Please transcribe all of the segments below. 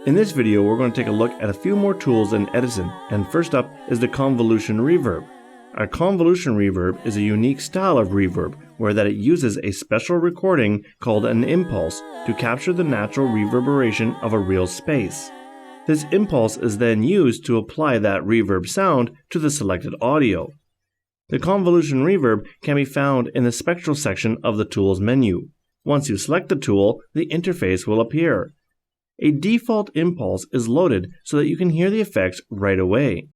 In this video, we're going to take a look at a few more tools in Edison, and first up is the Convolution reverb. A convolution reverb is a unique style of reverb where that it uses a special recording called an impulse to capture the natural reverberation of a real space. This impulse is then used to apply that reverb sound to the selected audio. The convolution reverb can be found in the spectral section of the Tools menu. Once you select the tool, the interface will appear. A default impulse is loaded so that you can hear the effects right away.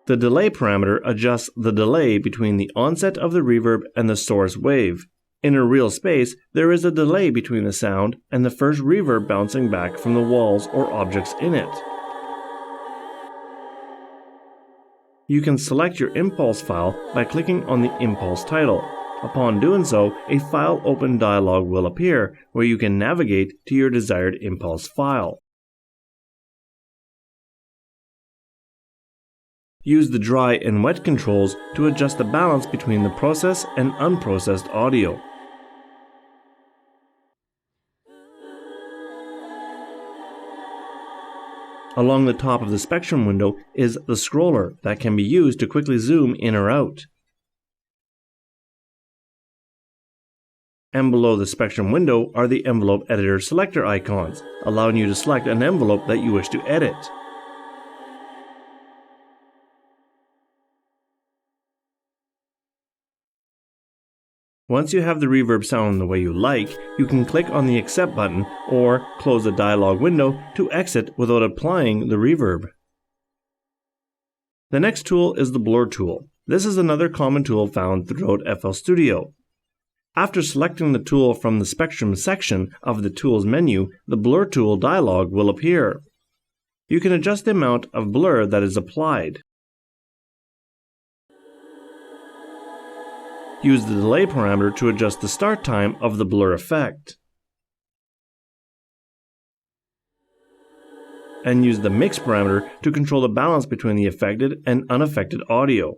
The delay parameter adjusts the delay between the onset of the reverb and the source wave. In a real space, there is a delay between the sound and the first reverb bouncing back from the walls or objects in it. You can select your impulse file by clicking on the impulse title. Upon doing so, a File Open dialog will appear where you can navigate to your desired impulse file. Use the dry and wet controls to adjust the balance between the processed and unprocessed audio. Along the top of the spectrum window is the scroller that can be used to quickly zoom in or out. And below the spectrum window are the envelope editor selector icons, allowing you to select an envelope that you wish to edit. Once you have the reverb sound the way you like, you can click on the Accept button or close the dialog window to exit without applying the reverb. The next tool is the Blur tool. This is another common tool found throughout FL Studio. After selecting the tool from the Spectrum section of the Tools menu, the Blur tool dialog will appear. You can adjust the amount of blur that is applied. Use the delay parameter to adjust the start time of the blur effect. And use the mix parameter to control the balance between the affected and unaffected audio.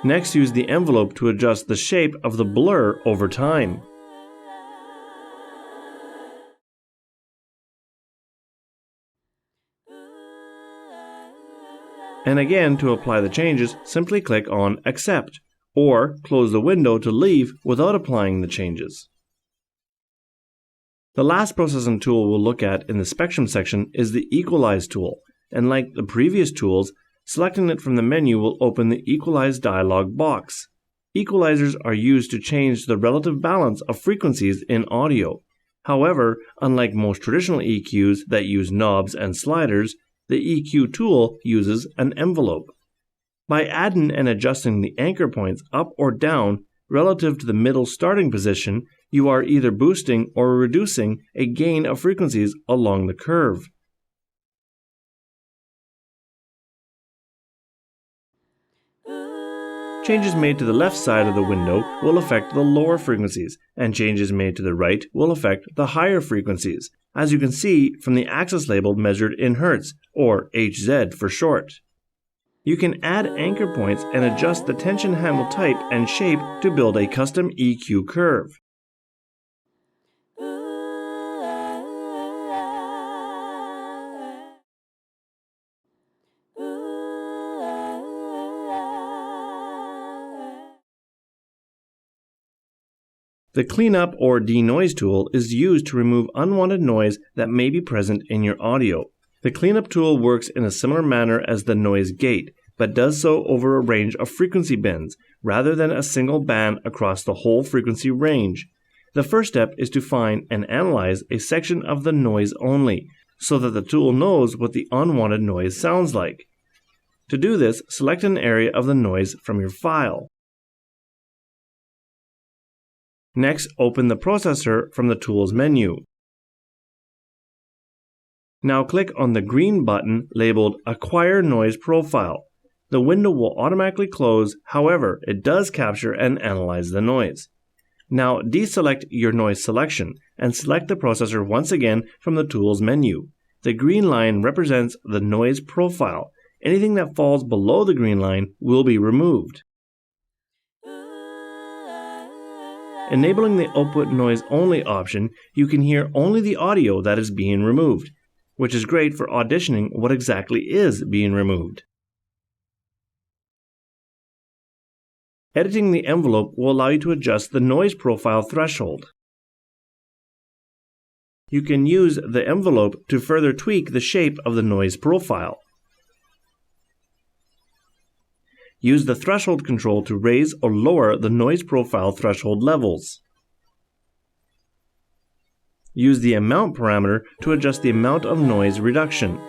Next, use the envelope to adjust the shape of the blur over time. And again, to apply the changes, simply click on Accept, or close the window to leave without applying the changes. The last processing tool we'll look at in the Spectrum section is the Equalize tool, and like the previous tools, selecting it from the menu will open the Equalize dialog box. Equalizers are used to change the relative balance of frequencies in audio. However, unlike most traditional EQs that use knobs and sliders, the EQ tool uses an envelope. By adding and adjusting the anchor points up or down relative to the middle starting position, you are either boosting or reducing a gain of frequencies along the curve. Changes made to the left side of the window will affect the lower frequencies, and changes made to the right will affect the higher frequencies, as you can see from the axis label measured in Hertz, or Hz for short. You can add anchor points and adjust the tension handle type and shape to build a custom EQ curve. The Cleanup or Denoise tool is used to remove unwanted noise that may be present in your audio. The Cleanup tool works in a similar manner as the noise gate, but does so over a range of frequency bands, rather than a single band across the whole frequency range. The first step is to find and analyze a section of the noise only, so that the tool knows what the unwanted noise sounds like. To do this, select an area of the noise from your file. Next, open the processor from the Tools menu. Now click on the green button labeled Acquire Noise Profile. The window will automatically close, however, it does capture and analyze the noise. Now deselect your noise selection and select the processor once again from the Tools menu. The green line represents the noise profile. Anything that falls below the green line will be removed. Enabling the output noise only option, you can hear only the audio that is being removed, which is great for auditioning what exactly is being removed. Editing the envelope will allow you to adjust the noise profile threshold. You can use the envelope to further tweak the shape of the noise profile. Use the threshold control to raise or lower the noise profile threshold levels. Use the amount parameter to adjust the amount of noise reduction.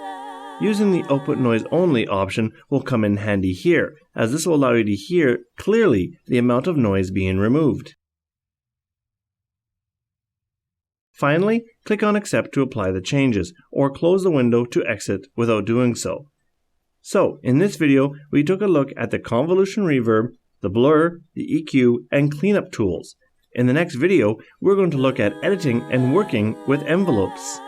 Using the output noise only option will come in handy here, as this will allow you to hear clearly the amount of noise being removed. Finally, click on Accept to apply the changes, or close the window to exit without doing so. So, in this video, we took a look at the convolution reverb, the blur, the EQ, and cleanup tools. In the next video, we're going to look at editing and working with envelopes.